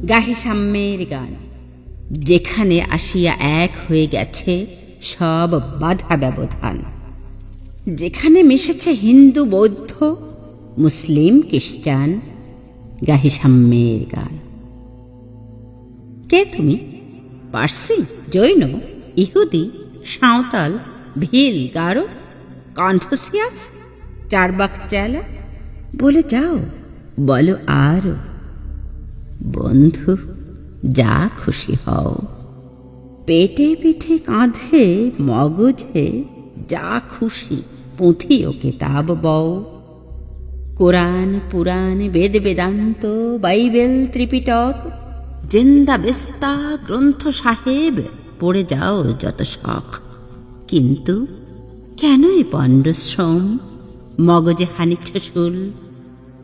গাহি সাম্যের গান, যেখানে আসিয়া এক হয়ে গেছে সব বাধা ব্যবধান, যেখানে মিশেছে হিন্দু বৌদ্ধ মুসলিম খ্রিস্টান। গাহি সাম্যের গান। কে তুমি? পার্সি, জৈন, ইহুদি, সাঁওতাল, ভিল, গারো, কনফুসিয়াস, চারবাক চেলা? বলে যাও, বলো আরো। বন্ধু, যা খুশি হও। পেটে পিঠে কাঁধে মগজে যা খুশি পুঁথি ও কেতাব বও। কোরআন, পুরাণ, বেদ, বেদান্ত, বাইবেল, ত্রিপিটক, জেন্দা বেস্তা, গ্রন্থ সাহেব পড়ে যাও যত শখ। কিন্তু কেন এ পণ্ডশ্রম? মগজে হানিচ্ছ শুল।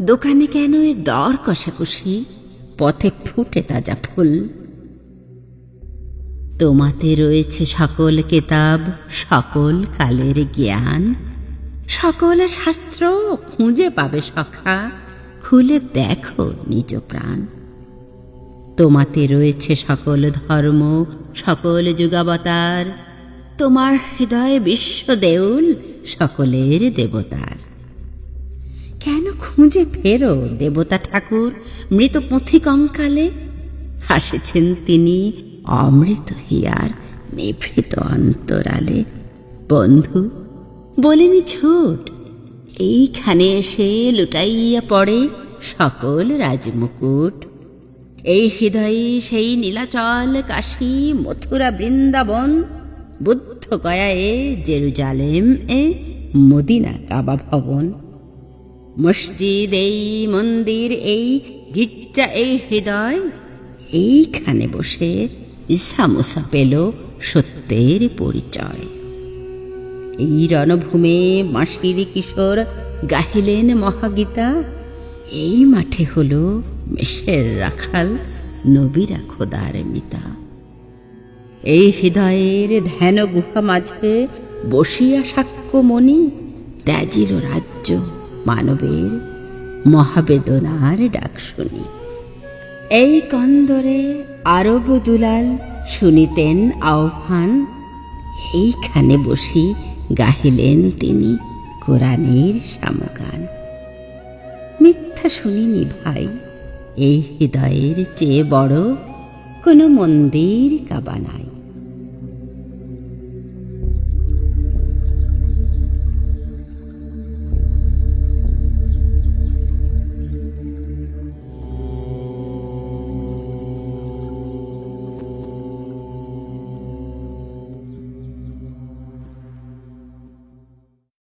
দোকানে কেন এ দর কষাকষি? পথে ফুটে তাজা ফুল। তোমাতে রয়েছে সকল কেতাব, সকল কালের জ্ঞান, সকল শাস্ত্র খুঁজে পাবে সখা, খুলে দেখো নিজ প্রাণ। তোমাতে রয়েছে সকল ধর্ম, সকল যুগাবতার, তোমার হৃদয়ে বিশ্ব দেউল, সকলের দেবতার। কেন খুঁজে ফেরো দেবতা ঠাকুর মৃত পুঁথি কঙ্কালে? হাসেছেন তিনি অমৃত হিয়ার নিভৃত অন্তরালে। বন্ধু, বলিনি ছোট, এইখানে এসে লুটাইয়া পড়ে সকল রাজমুকুট। এই হৃদয়ে সেই নীলাচল, কাশী, মথুরা, বৃন্দাবন, বুদ্ধ গয়া এ, জেরুজালেম এ, মদিনা কাবা ভবন। মসজিদ এই, মন্দির এই, গির্জা এই হৃদয়, এইখানে বসে ঈসা মুসা পেল সত্যের পরিচয়। এই রণভূমে মাসির কিশোর গাহিলেন মহাগীতা। এই মাঠে হলো মেষের রাখাল, নবীরা খোদার মিতা। এই হৃদয়ের ধ্যান গুহা মাঝে বসিয়া সাক্ষ্যমণি ত্যাজিল রাজ্য মানবের, মহাবেদনার ডাক শুনি। এই কন্দরে আরব দুলাল শুনিতেন আহ্বান, এইখানে বসি গাহিলেন তিনি কোরআনের সামগান। মিথ্যা শুনিনি ভাই, এই হৃদয়ের চেয়ে বড় কোনো মন্দির কাবা নাই।